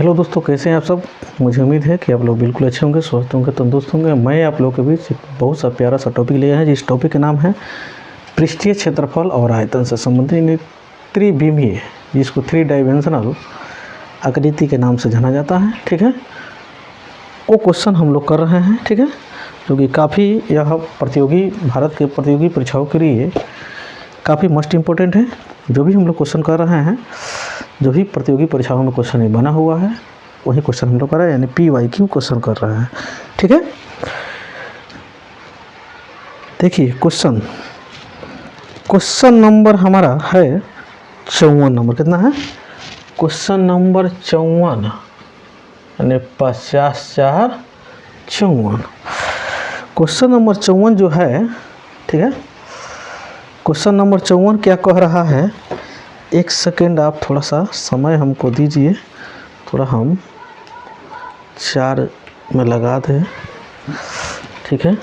Hello दोस्तों, कैसे हैं आप सब। मुझे उम्मीद है कि आप लोग बिल्कुल अच्छे होंगे, स्वस्थ होंगे, तंदुरुस्त होंगे। मैं आप लोगों के बीच बहुत सा प्यारा सा टॉपिक लिया है, जिस टॉपिक का नाम है पृष्ठीय क्षेत्रफल और आयतन से संबंधित त्रिविमीय, जिसको थ्री डायमेंशनल आकृति के नाम से जाना जाता है। ठीक है, वो क्वेश्चन हम लोग कर रहे हैं। ठीक है, जो कि काफ़ी यह प्रतियोगी भारत के प्रतियोगी परीक्षाओं के लिए काफ़ी मस्ट इम्पोर्टेंट है। जो भी हम लोग क्वेश्चन कर रहे हैं, जो भी प्रतियोगी परीक्षाओं में क्वेश्चन बना हुआ है, वही क्वेश्चन हम लोग कर रहे हैं, यानी PYQ क्वेश्चन कर रहे हैं। ठीक है, देखिए क्वेश्चन नंबर हमारा है 54 नंबर। कितना है? क्वेश्चन नंबर 54, यानी 50×4=54। क्वेश्चन नंबर 54 जो है, ठीक है, क्वेश्चन नंबर 54 क्या कह रहा है? एक सेकेंड, आप थोड़ा सा समय हमको दीजिए, थोड़ा हम 4 में लगा दें। ठीक है,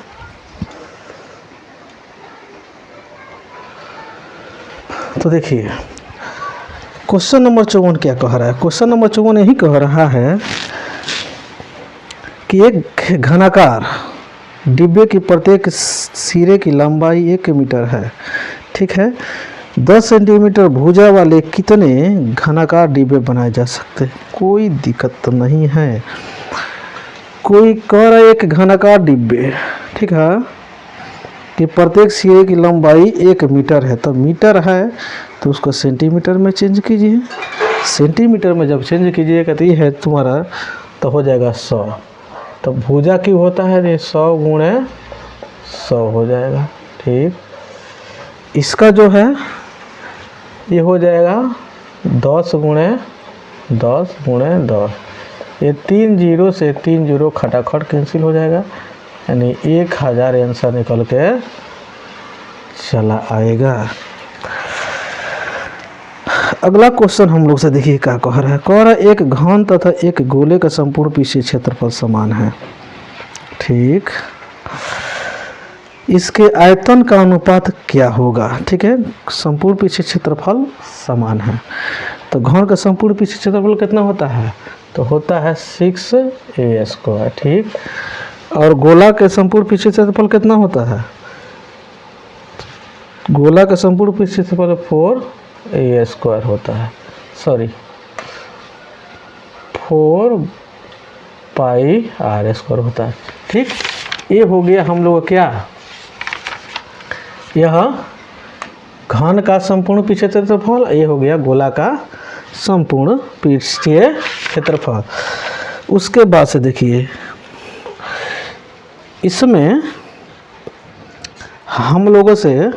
तो देखिए क्वेश्चन नंबर 54 क्या कह रहा है। क्वेश्चन नंबर 54 यही कह रहा है कि एक घनाकार डिब्बे की प्रत्येक सिरे की लंबाई 1 मीटर है। ठीक है, 10 सेंटीमीटर भुजा वाले कितने घनाकार डिब्बे बनाए जा सकते हैं? कोई दिक्कत तो नहीं है। कोई कह रहा है एक घनाकार डिब्बे, ठीक है, कि प्रत्येक सिरे की लंबाई 1 मीटर है। तो मीटर है तो उसको सेंटीमीटर में चेंज कीजिए। सेंटीमीटर में जब चेंज कीजिएगा तो ये है तुम्हारा, तो हो जाएगा 100। तो भुजा क्यों होता है? ये 100×100 हो जाएगा। ठीक, इसका जो है ये हो जाएगा 10×10×10। ये 3 जीरो से 3 जीरो खटाखट कैंसिल हो जाएगा, यानी 1000 आंसर निकल के चला आएगा। अगला क्वेश्चन हम लोग से देखिए क्या कह रहा है। कह रहा है एक घन तथा एक गोले का संपूर्ण पृष्ठीय क्षेत्रफल समान है। ठीक, इसके आयतन का अनुपात क्या होगा? ठीक है, संपूर्ण पृष्ठीय क्षेत्रफल समान है, तो घन का संपूर्ण पृष्ठीय क्षेत्रफल कितना होता है? तो होता है 6a²। ठीक, और गोला के संपूर्ण पृष्ठीय क्षेत्रफल कितना होता है? गोला का संपूर्ण पृष्ठीय क्षेत्रफल 4a² होता है। सॉरी, 4πr² होता है। ठीक, ये हो गया हम लोग क्या, यह घन का संपूर्ण पृष्ठीय क्षेत्रफल, ये हो गया गोला का संपूर्ण पृष्ठीय क्षेत्रफल। उसके बाद से देखिए इसमें हम लोगों से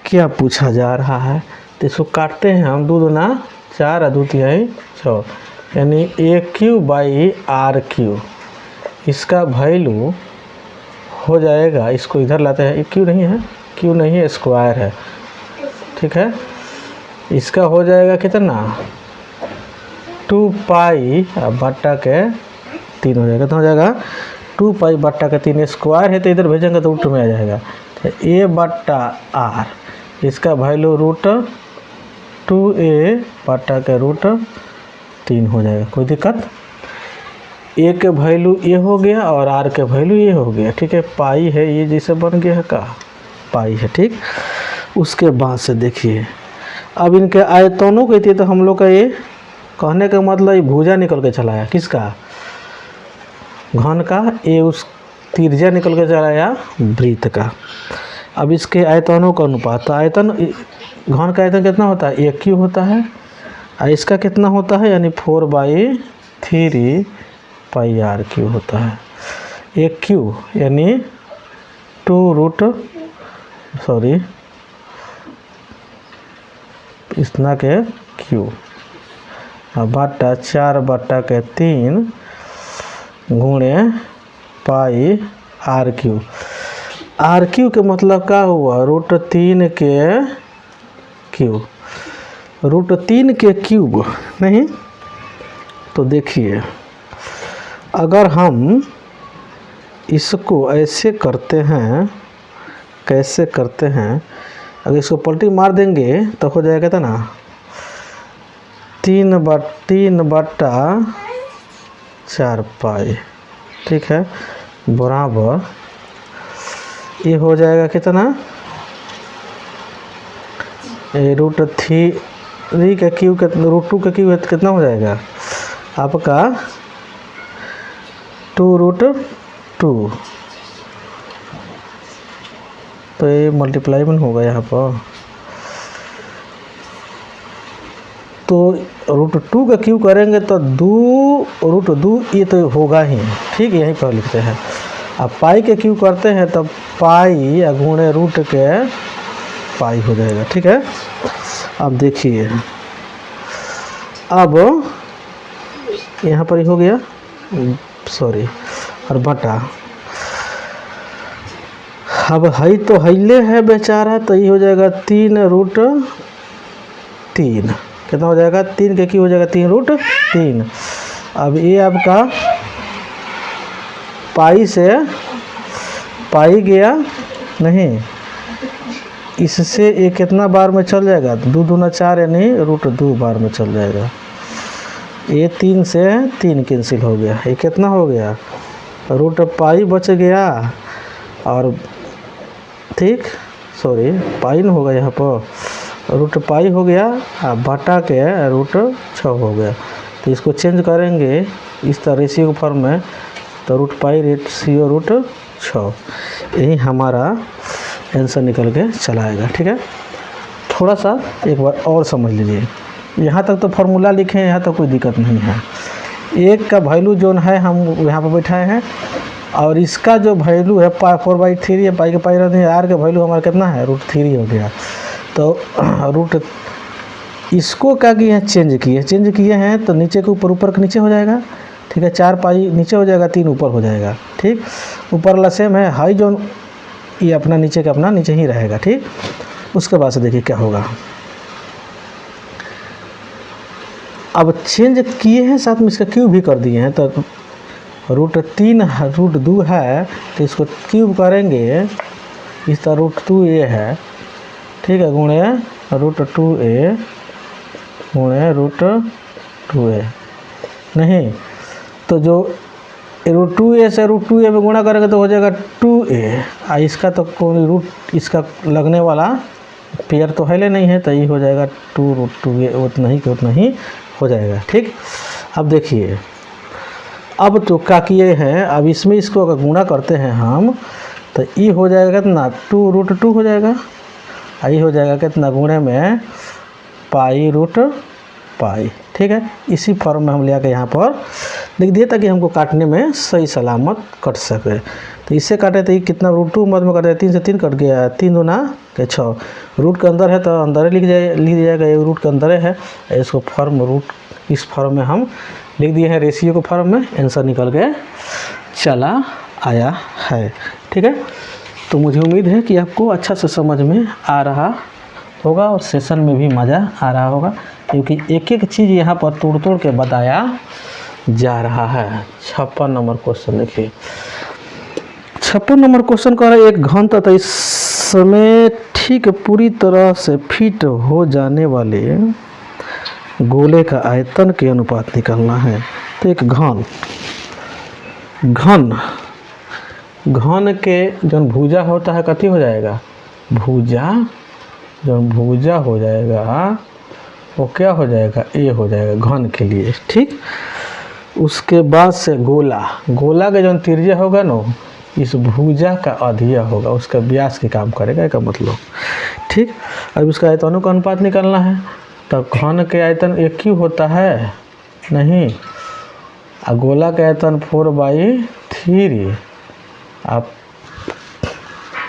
क्या पूछा जा रहा है। तो इसको काटते हैं हम, 2 दूना 4 और 2 तिहाई 6, यानी AQ/RQ। इसका वैल्यू हो जाएगा, इसको इधर लाते हैं, क्यू नहीं है, क्यू नहीं है, स्क्वायर है। ठीक है, इसका हो जाएगा कितना? 2π/3 हो जाएगा। तो हो जाएगा 2π/3। स्क्वायर है तो इधर भेजेंगे तो रूट में आ जाएगा। तो A/R, इसका वैल्यू √2a/√3 हो जाएगा। कोई दिक्कत? ए के वैल्यू ये हो गया और आर के वैल्यू ये हो गया। ठीक है, पाई है, ये जैसे बन गया है का पाई है। ठीक, उसके बाद से देखिए अब इनके आयतनों के लिए, तो हम लोग का ये कहने का मतलब ये भुजा निकल के चला आया, किसका? घन का। ये उस त्रिज्या निकल के चला आया वृत्त का। अब इसके आयतनों का अनुपात, आयतन घन का आयतन कितना होता है? AQ होता है, और इसका कितना होता है? यानी 4/3πRQ होता है। AQ यानी 2 इतना के Q बटा 4/3 गुणे πRQ। RQ के मतलब क्या हुआ? √3 के क्यूब, √3 के क्यूब नहीं। तो देखिए अगर हम इसको ऐसे करते हैं, कैसे करते हैं, अगर इसको पलटी मार देंगे तो हो जाएगा था ना 3/4 पाई, ठीक है, बराबर ये हो जाएगा कितना, √3 का क्यूब √2 का क्यूब कितना हो जाएगा आपका 2√2, तो ये मल्टीप्लाई में होगा यहाँ पर, तो √2 का क्यूब करेंगे तो 2√2 ये तो होगा ही, ठीक है, यहीं पर लिखते हैं। अब पाई के क्यूब करते हैं तो पाई या गुणे रूट के पाई हो जाएगा, ठीक है। अब देखिए, अब यहाँ पर ही हो गया, सॉरी, और बटा, अब हई तो हईले है बेचारा, तो ये हो जाएगा 3√3, कितना हो जाएगा 3 के क्यूब हो जाएगा 3√3। अब ये आपका पाई से पाई गया नहीं, इससे ये कितना बार में चल जाएगा, 2 दूना 4 यानी √2 बार में चल जाएगा। ये 3 से 3 कैंसिल हो गया, ये कितना हो गया √पाई बच गया, और ठीक, सॉरी पाई न होगा यहाँ पर, √पाई हो गया, बटा के √6 हो गया। तो इसको चेंज करेंगे इस तरह रेशियो के फॉर्म में, तो √पाई रेशियो √6, यही हमारा आंसर निकल के चला आएगा, ठीक है। थोड़ा सा एक बार और समझ लीजिए, यहाँ तक तो फार्मूला लिखे हैं, यहाँ तक कोई दिक्कत नहीं है। एक का वैल्यू जो है हम यहाँ पर बैठाए हैं, और इसका जो वैल्यू है 4/3 है, पाई के पाई रहते हैं, आर का वैल्यू हमारा कितना है √3 हो गया। तो इसको क्या किए हैं, चेंज किए हैं, तो नीचे के ऊपर के नीचे हो जाएगा, ठीक है, 4 पाई नीचे हो जाएगा, 3 ऊपर हो जाएगा, ठीक। ऊपर वाला सेम है, हाई जो ये अपना नीचे का अपना नीचे ही रहेगा, ठीक। उसके बाद से देखिए क्या होगा, अब चेंज किए हैं, साथ में इसका क्यूब भी कर दिए हैं, तो √2 है, तो इसको क्यूब करेंगे, इस तरह √2a है, ठीक है, गुणे √2a गुणे √2a, नहीं तो जो √2a से √2a में गुणा करेंगे तो हो जाएगा 2a, इसका तो कोई रूट इसका लगने वाला पेयर तो है नहीं है, तो ये हो जाएगा 2√2a, उतना ही हो जाएगा, ठीक। अब देखिए, अब तो क्या किए हैं, अब इसमें इसको अगर गुणा करते हैं हम, तो ये हो जाएगा कितना 2√2 हो जाएगा, ये हो जाएगा कितना गुणे में पाई, ठीक है। इसी फॉर्म में हम ले आकर यहाँ पर लिख दिए ताकि हमको काटने में सही सलामत कट सके। तो इससे काटे तो ये कितना √2 मध्य में कटे, 3 से 3 कट गया, 3 दूना के 6, रूट के अंदर है तो अंदर लिख दिया जाएगा, ये रूट के अंदर है, इसको फॉर्म रूट इस फॉर्म में हम लिख दिए हैं, रेशियो के फॉर्म में, आंसर निकल के चला आया है, ठीक है। तो मुझे उम्मीद है कि आपको अच्छा से समझ में आ रहा होगा और सेशन में भी मज़ा आ रहा होगा, क्योंकि एक एक चीज़ यहाँ पर तोड़ के बताया जा रहा है। 56 नंबर क्वेश्चन देखिए, 56 नंबर क्वेश्चन कह रहा है, एक घन तथा इसमें ठीक पूरी तरह से फिट हो जाने वाले गोले का आयतन के अनुपात निकालना है। तो एक घन के जो भुजा होता है कथी हो जाएगा, जो भुजा हो जाएगा वो क्या हो जाएगा, ए हो जाएगा घन के लिए, ठीक। उसके बाद से गोला का जो त्रिज्या होगा ना, इस भुजा का अधिया होगा, उसका व्यास के काम करेगा का मतलब, ठीक। अब इसका आयतनों का अनुपात निकालना है, तो घन के आयतन एक क्यों होता है नहीं, और गोला का आयतन 4/3। आप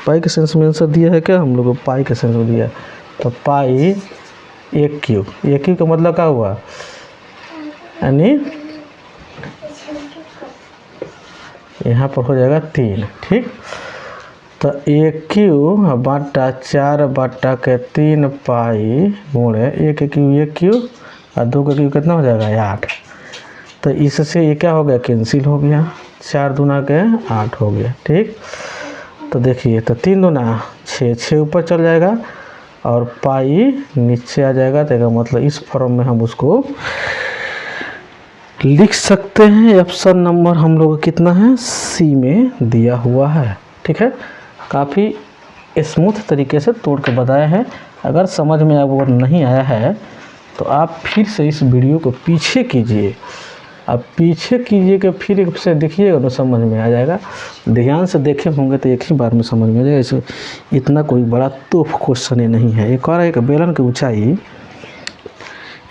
पाई के सेंस में आंसर दिया है क्या, हम लोग को पाई के सेंस में दिया, तो पाई एक क्यूब का मतलब क्या हुआ, यानी यहाँ पर हो जाएगा 3, ठीक। तो 1 बटा 4/3 पाई गुणे 1 क्यूब और 2 का क्यूब कितना हो जाएगा 8। तो इससे ये क्या हो गया, कैंसिल हो गया, 4 दूना के 8 हो गया, ठीक। तो देखिए, तो 3 दूना 6 ऊपर चल जाएगा, और पाई नीचे आ जाएगा, तो मतलब इस फॉर्म में हम उसको लिख सकते हैं। ऑप्शन नंबर हम लोग कितना है, सी में दिया हुआ है। ठीक है, काफ़ी स्मूथ तरीके से तोड़ के बताया है। अगर समझ में अगर नहीं आया है तो आप फिर से इस वीडियो को पीछे कीजिए, आप पीछे कीजिए कि फिर एक से देखिएगा तो समझ में आ जाएगा। ध्यान से देखे होंगे तो एक ही बार में समझ में आ जाएगा। इसे इतना कोई बड़ा तोफ क्वेश्चन ही नहीं है। एक और एक बेलन की ऊंचाई,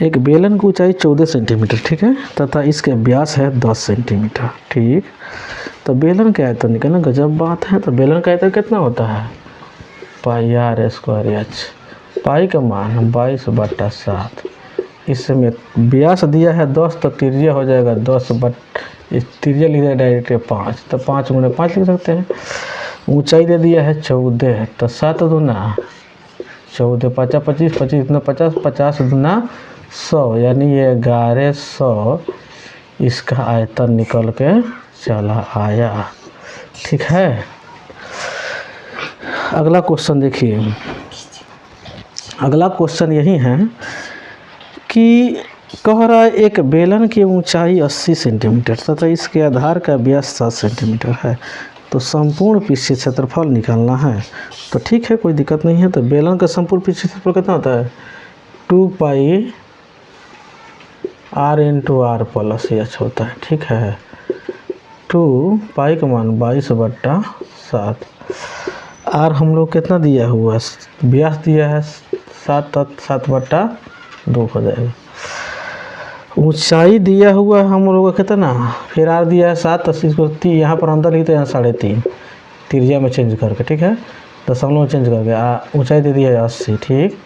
एक बेलन की ऊंचाई 14 सेंटीमीटर, ठीक है, तथा इसके व्यास है 10 सेंटीमीटर। ठीक, तो बेलन का आयतन निकालना गजब बात है। तो बेलन का आयतन कितना होता है, पाई आर स्क्वायर एच। पाई का मान 22/7, इसमें व्यास दिया है 10, तो त्रिज्या हो जाएगा 10 बट, इस त्रिज्या लिख दिया डायरेक्ट 5, तो 5 × 5 लिख सकते हैं। ऊंचाई दे दिया है 14, तो 7 दूना 14, 5 25, 25 दूना 50, 50 दूना 100, यानी ये 1100 इसका आयतन निकल के चला आया। ठीक है, अगला क्वेश्चन देखिए। अगला क्वेश्चन यही है कि कह रहा है एक बेलन की ऊंचाई 80 सेंटीमीटर तथा इसके आधार का व्यास 7 सेंटीमीटर है, तो संपूर्ण पृष्ठीय क्षेत्रफल निकालना है। तो ठीक है, कोई दिक्कत नहीं है। तो बेलन का संपूर्ण पृष्ठीय क्षेत्रफल कितना होता है, 2 पाई r × r + h होता है। ठीक है, 2 पाई का मान 22/7, r हम लोग कितना दिया हुआ, व्यास दिया है 7/2 हो जाएगा। ऊंचाई दिया हुआ है हम लोगों का कितना, फिर r दिया है 7, 80 को यहाँ पर अंदर लिखते हैं 3.5, त्रिज्या में चेंज करके। ठीक है, दशमलव में चेंज करके ऊंचाई दे दिया है 80। ठीक,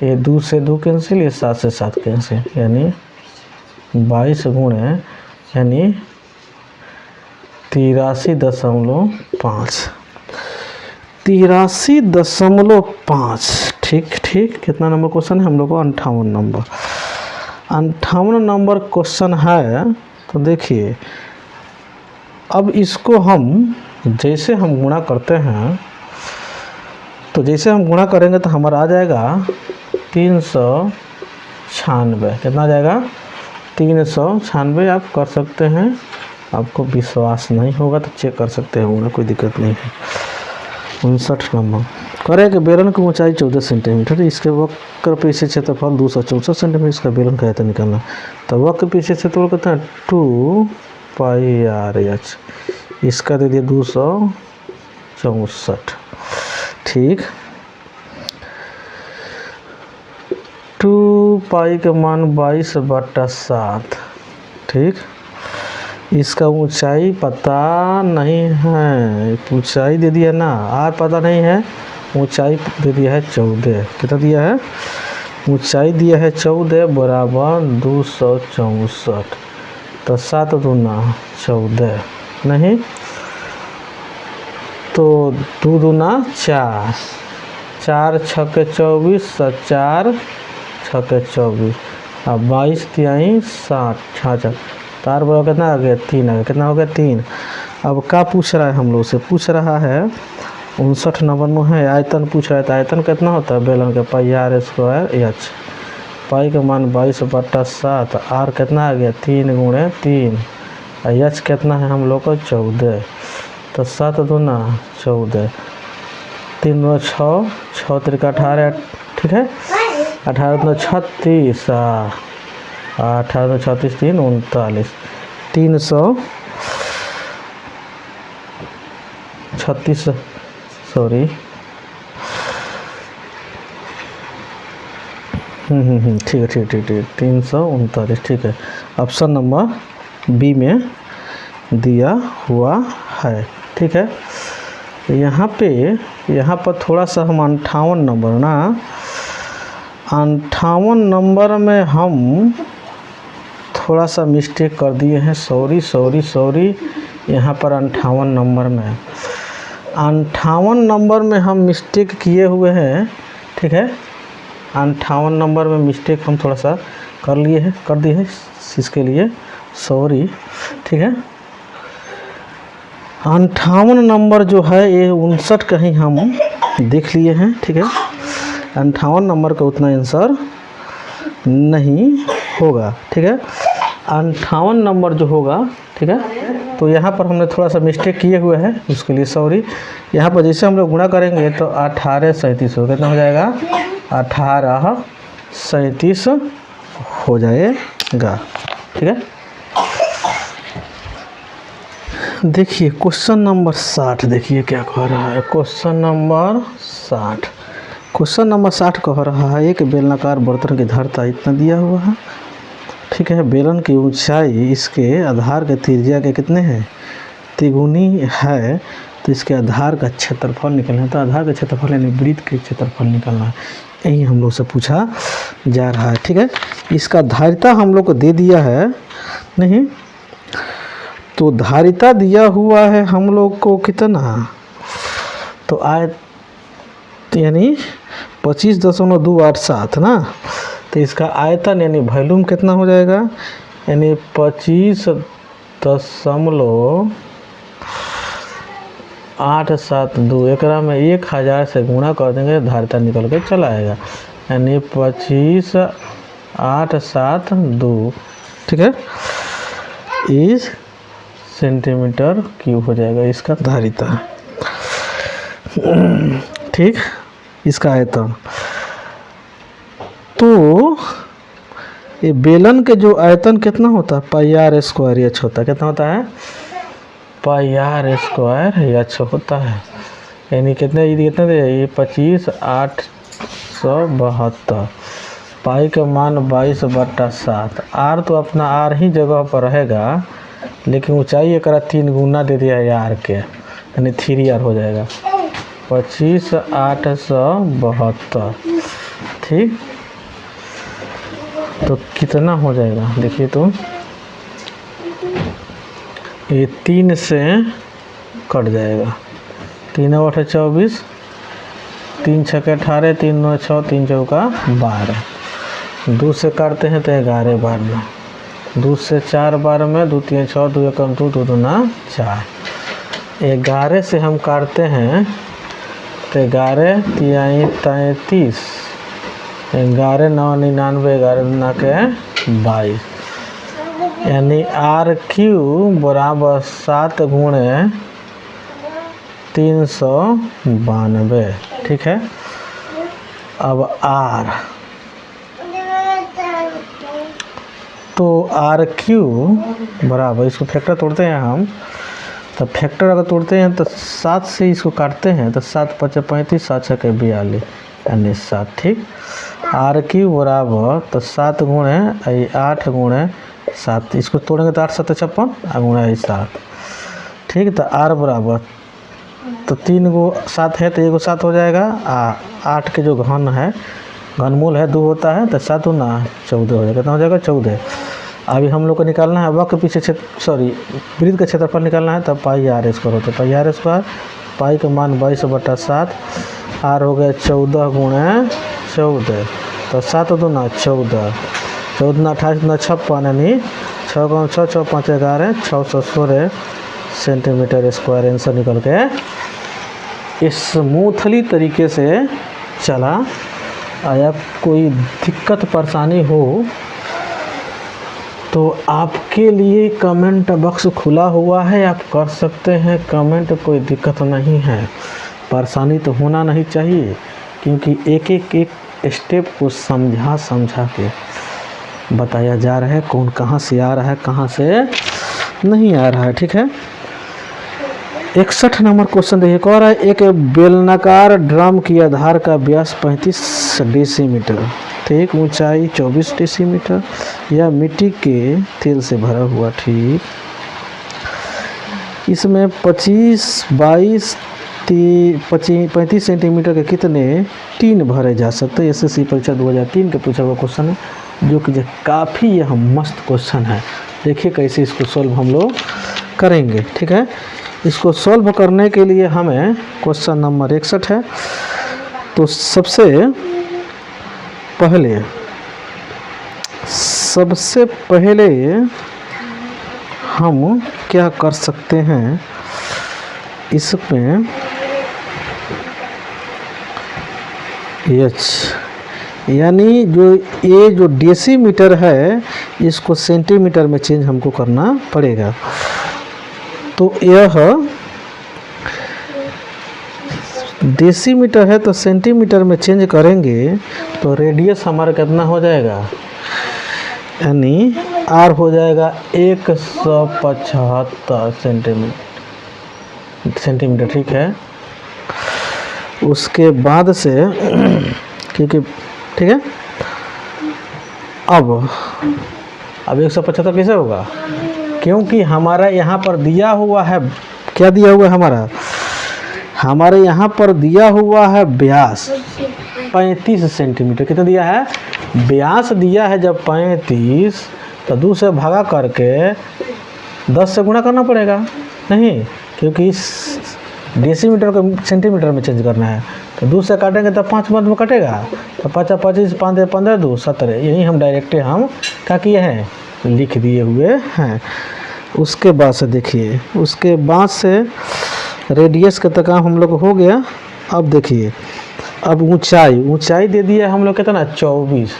ये 2 से 2 कैंसिल, ये 7 से 7 कैंसिल, यानी 22 गुणे यानी 83.5, 83.5। ठीक ठीक, कितना नंबर क्वेश्चन है हम लोग को, 58 नंबर। 58 नंबर क्वेश्चन है। तो देखिए, अब इसको हम जैसे हम गुणा करते हैं, तो जैसे हम गुणा करेंगे तो हमारा आ जाएगा 396। कितना आ जाएगा, 396। आप कर सकते हैं, आपको विश्वास नहीं होगा तो चेक कर सकते हैं, कोई दिक्कत नहीं है। 59 नंबर करें कि बेलन की ऊंचाई 14 सेंटीमीटर, इसके वक्र पृष्ठीय क्षेत्रफल 264 सेंटीमीटर, इसका बेलन का आयतन निकालना। तो वक्र पृष्ठीय क्षेत्रफल कितना है, 2 पाई r h, इसका दे दिया 264। ठीक, 2 पाई का मान 22/7। ठीक, इसका ऊंचाई पता नहीं है, ऊंचाई दे दिया ना, आर पता नहीं है, ऊंचाई दे दिया है 14। कितना दिया है, ऊंचाई दिया है 14 बराबर 264, तो 7 दूना 14 नहीं, तो 2 दूना 4, 4 × 6 = 24, 4 × 6 = 24, अब 22 × 3 = 60, 66, तार बराबर कितना आ गया, 3 आ गया। कितना हो गया, 3। अब क्या पूछ रहा है हम लोग से, पूछ रहा है 59 नंबर में है, आयतन पूछ रहा है। तो आयतन कितना होता है बेलन का, पाई r स्क्वायर एच। पाई का मान 22/7, r कितना आ गया, 3 × 3, एच कितना है हम लोग को 14, तो 7 दूना 14, 3 दूना 6, 6 × 3 = 18। ठीक है, 18 दूना 36, 18 दूना 36, 3 39, 336, सॉरी, ठीक है, ठीक ठीक ठीक, 339। ठीक है, ऑप्शन नंबर बी में दिया हुआ है। ठीक है, यहाँ पर थोड़ा सा हम 58 नंबर ना, 58 नंबर में हम थोड़ा सा मिस्टेक कर दिए हैं, सॉरी सॉरी सॉरी। यहाँ पर 58 नंबर में, 58 नंबर में हम मिस्टेक किए हुए हैं। ठीक है, 58 नंबर में मिस्टेक हम थोड़ा सा कर दिए हैं, इसके लिए सॉरी। ठीक है, 58 नंबर जो है ये 59 कहीं हम देख लिए हैं। ठीक है, 58 नंबर का उतना आंसर नहीं होगा। ठीक है, 58 नंबर जो होगा, ठीक है, तो यहाँ पर हमने थोड़ा सा मिस्टेक किए हुए हैं, उसके लिए सॉरी। यहाँ पर जैसे हम लोग गुणा करेंगे तो 1837 हो, कितना हो जाएगा, 1837 हो जाएगा। ठीक है, देखिए क्वेश्चन नंबर 60, देखिए क्या कह रहा है। क्वेश्चन नंबर 60 कह रहा है एक बेलनाकार बर्तन की धारता इतना दिया हुआ है। ठीक है, बेलन की ऊंचाई इसके आधार के त्रिज्या के कितने हैं, तिगुनी है, तो इसके आधार का क्षेत्रफल निकलना है। तो आधार का क्षेत्रफल यानी वृत्त के क्षेत्रफल निकलना है, यही हम लोग से पूछा जा रहा है। ठीक है, इसका धारिता हम लोग को दे दिया है नहीं, तो धारिता दिया हुआ है हम लोग को कितना, तो यानी 25.287 ना, तो इसका आयतन यानी वॉल्यूम कितना हो जाएगा, यानी 25.872। एकरा में 1000 से गुणा कर देंगे, धारिता निकल के चला आएगा, यानी 25.872, ठीक है, इस सेंटीमीटर क्यूब हो जाएगा इसका धारिता। ठीक, इसका आयतन। तो ये बेलन के जो आयतन कितना होता है, पाई आर स्क्वायर एच होता है, कितना होता है, पाई आर स्क्वायर एच होता है, यानी कितने दे, ये 25,872, पाई का मान 22/7। आर तो अपना आर ही जगह पर रहेगा, लेकिन ऊंचाई एक 3 गुना दे दिया है आर के, यानी 3r हो जाएगा, 25,872। ठीक, तो कितना हो जाएगा, देखिए तो ये 3 से कट जाएगा, 3 8 24, 3 6 18, 3 9 6, 3 चौका 12, 2 से काटते हैं तो 11 बार में, 2 से 4 बार में, 2 3 6, 2 1 2, 2 2 4, 11 से हम काटते हैं तो 11 3 33, 11 9 99, 11 9 के 22, यानी आर क्यू बराबर 7 गुणे 392। ठीक है, अब आर, तो आर क्यू बराबर, इसको फैक्टर तोड़ते हैं हम, तो फैक्टर अगर तोड़ते हैं तो 7 से इसको काटते हैं तो 7 5 35, 7 6 के 42, यानी 7। ठीक, आर क्यू बराबर, तो 7 गुणे 8 गुणे 7, इसको तोड़ेंगे तो 8 7 56 गुणे 7। ठीक, तो आर बराबर, तो 3 गो 7 है तो 1 7 हो जाएगा, 8 के जो घन है, घनमूल है 2 होता है, तो 7 गुना 14 हो जाएगा, कितना हो जाएगा 14। अभी हम लोग को निकालना है वक्र के पीछे वृत्त का क्षेत्रफल निकालना है, तब पाई आर स्क्वायर होता है, पाई आर स्क्वायर, पाई का मान 22/7, आर हो गया 14 गुणे 14, तो 7 दूना 14, 14 28 दूना 56, यानी 6 गुना 6 6 5 11, 616 सेंटीमीटर स्क्वायर आंसर निकल के स्मूथली तरीके से चला आया। कोई दिक्कत परेशानी हो तो आपके लिए कमेंट बॉक्स खुला हुआ है, आप कर सकते हैं कमेंट, कोई दिक्कत नहीं है। परेशानी तो होना नहीं चाहिए, क्योंकि एक स्टेप को समझा के बताया जा रहा है, कौन कहाँ से आ रहा है, कहाँ से नहीं आ रहा है। ठीक है, 61 नंबर क्वेश्चन देखिए, कह रहा है एक बेलनाकार ड्रम की आधार का व्यास 35 डेसीमीटर, ठीक, ऊंचाई 24 डेसीमीटर, यह मिट्टी के तेल से भरा हुआ। ठीक, इसमें 25 22 35 सेंटीमीटर के कितने टीन भरे जा सकते हैं। एसएससी परीक्षा 2003 के पूछा हुआ क्वेश्चन है, जो कि काफ़ी यह मस्त क्वेश्चन है। देखिए कैसे इसको सॉल्व हम लोग करेंगे। ठीक है, इसको सॉल्व करने के लिए हमें क्वेश्चन नंबर 61 है, तो सबसे पहले हम क्या कर सकते हैं, इसमें एच, यानी जो ये जो डेसीमीटर है इसको सेंटीमीटर में चेंज हमको करना पड़ेगा। तो यह डेसीमीटर है तो सेंटीमीटर में चेंज करेंगे तो रेडियस हमारा कितना हो जाएगा, यानी आर हो जाएगा 175 सेंटीमीटर। ठीक है, उसके बाद से क्योंकि ठीक है, अब 175 कैसे होगा, क्योंकि हमारा यहाँ पर दिया हुआ है, क्या दिया हुआ है हमारे यहाँ पर दिया हुआ है व्यास 35 सेंटीमीटर। कितना दिया है, व्यास दिया है जब 35, तो 2 से भागा करके 10 से गुणा करना पड़ेगा, नहीं क्योंकि इस डेसीमीटर को सेंटीमीटर में चेंज करना है, तो 2 से काटेंगे तो 5 मत में कटेगा, तो 5 25 5 15 2 17, यही हम डायरेक्ट हम क्या किए हैं, लिख दिए हुए हैं। उसके बाद से देखिए, उसके बाद से रेडियस का तक हम लोग हो गया। अब देखिए, अब ऊंचाई दे दिया हम लोग कितना 24,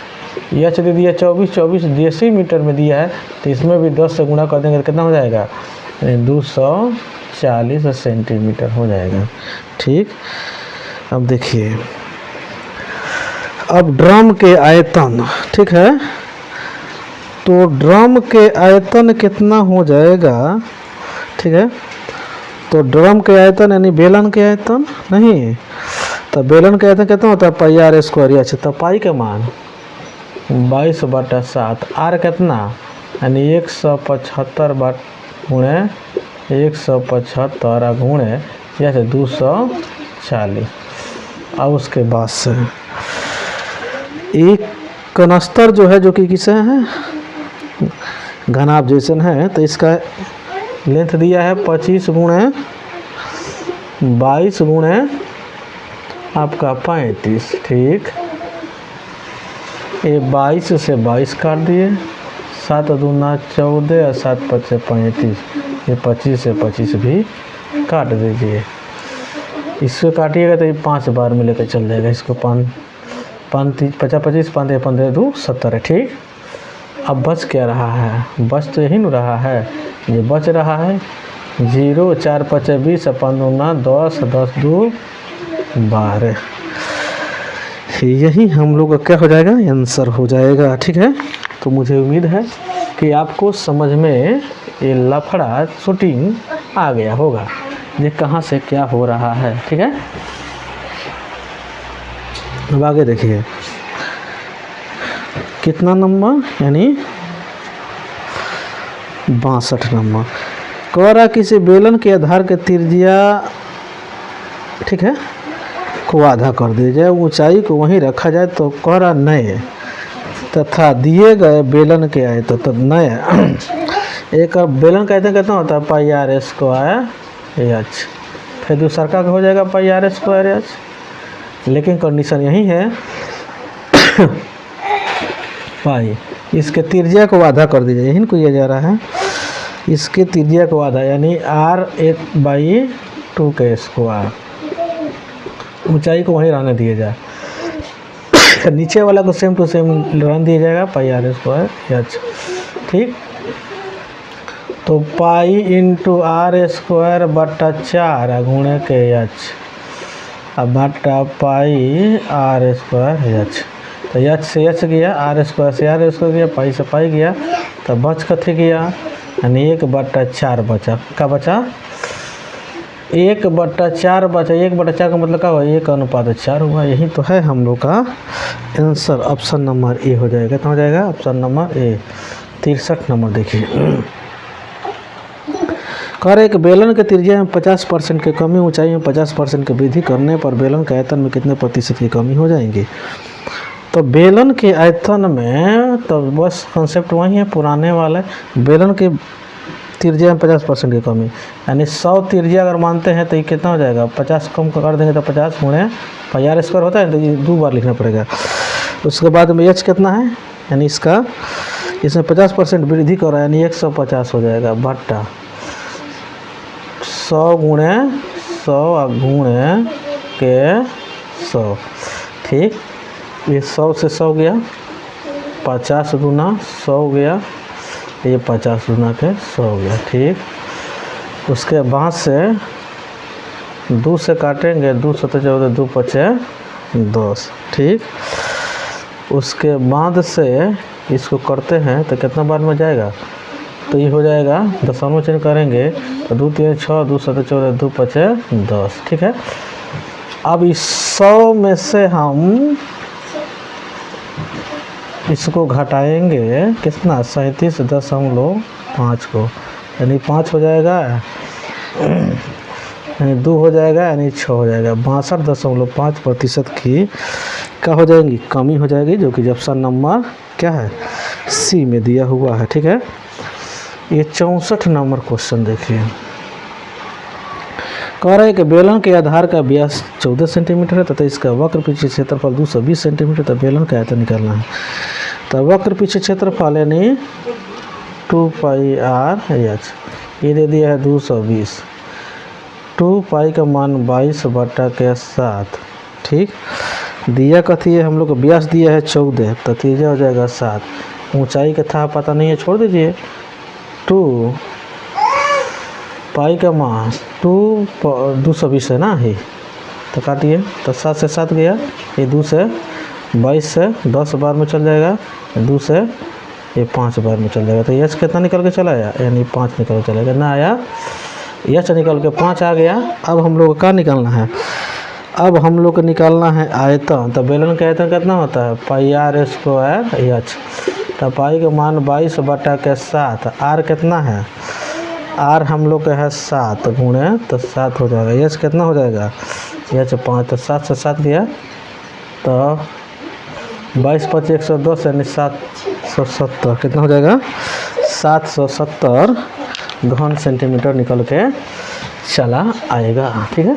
एच दे दिया 24 डेसीमीटर में दिया है, तो इसमें भी 10 से गुणा कर देंगे तो कितना हो जाएगा, 240 सेंटीमीटर हो जाएगा। ठीक, अब देखिए, अब ड्रम के आयतन, ठीक है, तो ड्रम के आयतन कितना हो जाएगा, ठीक है, तो ड्रम के आयतन यानी बेलन के आयतन, नहीं तो बेलन का आयतन कितना होता है, पाई आर स्क्वायर। अच्छा, तो पाई के मान 22/7, आर कितना यानी 175 गुणे 175 गुणे जैसे 240। अब उसके बाद से एक कनस्तर जो है, जो कि किसे है, घनाभ जैसन है, तो इसका लेंथ दिया है 25 गुणे 22 गुणे आपका 35। ठीक, ये 22 से 22 काट दिए, 7 दूना 14 और 7 5 35, ये 25 से 25 भी काट दीजिए। इसको काटिएगा तो ये 5 बार में लेकर चल जाएगा, इसको 5 25 25 5 15 2 70। ठीक, अब बच क्या रहा है, बच तो यही न रहा है, ये बच रहा है 0 4 5 20 5 दूना 10 10 2 12, यही हम लोग का क्या हो जाएगा, आंसर हो जाएगा। ठीक है, तो मुझे उम्मीद है कि आपको समझ में ये लफड़ा शूटिंग आ गया होगा, ये कहाँ से क्या हो रहा है। ठीक है, अब आगे देखिए, कितना नंबर, यानी 62 नंबर। कह रहा किसी बेलन के आधार के त्रिज्या, ठीक है, को आधा कर दिया जाए, ऊंचाई को वहीं रखा जाए, तो कह रहा नए तथा दिए गए बेलन के आयतन, तो नए एक बेलन का आयतन कितना होता है, पाई आर स्क्वायर एच, फिर दूसरा का हो जाएगा पाई आर स्क्वायर एच, लेकिन कंडीशन यही है पाई, इसके त्रिज्या को आधा कर दीजिए, यही को किया जा रहा है, इसके त्रिज्या को आधा यानी r/2 के स्क्वायर, ऊंचाई को वहीं रहने दिया जाए, नीचे वाला को सेम टू सेम रहने दिया जाएगा, पाई आर स्क्वायर एच। ठीक, तो पाई इंटू आर स्क्वायर बट्टा 4 गुणे के एच, अब बट्टा पाई आर स्क्वायर एच, तो एच से एच गया, आर स्क्वायर से आर स्क्वायर गया, पाई से पाई गया, तो बच कथी गया, यानी 1/4 बचा, क्या बचा 1/4 बचा, 1/4 का मतलब क्या हुआ, 1:4 हुआ। यही तो है हम लोग का आंसर, ऑप्शन नंबर ए हो जाएगा। तो हो जाएगा ऑप्शन नंबर ए। 63 नंबर देखिए, कर एक बेलन के त्रिज्या में 50% की कमी, ऊंचाई में 50% की वृद्धि करने पर बेलन के आयतन में कितने प्रतिशत की कमी हो जाएगी। तो बेलन के आयतन में तो बस कॉन्सेप्ट वही है पुराने वाले, बेलन के त्रिज्या में 50% की कमी, यानी 100 त्रिज्या अगर मानते हैं तो ये कितना हो जाएगा, 50 कम कर देंगे तो 50 गुणे पाई आर स्क्वायर होता है, तो ये 2 बार लिखना पड़ेगा। उसके बाद में एच कितना है, यानी इसका इसमें 50% वृद्धि कर रहा है, यानी 150 हो जाएगा, बट्टा 100 गुणे 100 गुणे के 100, ठीक। ये 100 से 100 गया, 50 गुना 100 गया, ये 50 गुना के 100 गया, ठीक। उसके बाद से 2 से काटेंगे, 2 सत्ते 14, 2 पचे 10, ठीक। उसके बाद से इसको करते हैं तो कितना बार में जाएगा, तो ये हो जाएगा दशमलव चिन्ह करेंगे तो 2 3 6, 2 7 14, 2 पचे 10, ठीक है। अब इस 100 में से हम इसको घटाएंगे कितना, 37.5 को, यानी 5 हो जाएगा, यानी 2 हो जाएगा, यानी 6 हो जाएगा। 62.5% की क्या हो जाएगी, कमी हो जाएगी, जो कि ऑप्शन नंबर क्या है, सी में दिया हुआ है, ठीक है। ये 64 नंबर क्वेश्चन देखिए, कह रहा है कि बेलन के आधार का व्यास 14 सेंटीमीटर है तथा इसका वक्र पीछे क्षेत्रफल 220 सेंटीमीटर, तथा बेलन का आयतन निकालना है। तो वक्र पीछे क्षेत्रफल यानी 2πr/h, ये दे दिया है 220, 2π का मान 22/7, ठीक। दिया कथी है, हम लोग को व्यास दिया है 14, तो त्रिज्या हो जाएगा 7, ऊंचाई का था पता नहीं है, छोड़ दीजिए। 2 पाई का मान 220 है ना, ही तो काटिए, तो 7 से 7 गया, ये 2 से 22 से 10 बार में चल जाएगा, 2 से ये 5 बार में चल जाएगा, तो यश कितना निकल के चला आया, यानी 5 निकल के चलेगा, ना आया यश निकल के 5 आ गया। अब हम लोग का निकालना है, अब हम लोग को निकालना है आयतन। तो बेलन का आयतन कितना होता है, πr²h, तो पाई का मान 22/7, आर कितना है, आर हम लोग का है 7 गुणे, तो 7 हो जाएगा, यश कितना हो जाएगा, यश 5, तो 7 से 7 गया, तो 22 × 5 = 110, यानी 770, कितना हो जाएगा, 770 घन सेंटीमीटर निकल के चला आएगा, ठीक है।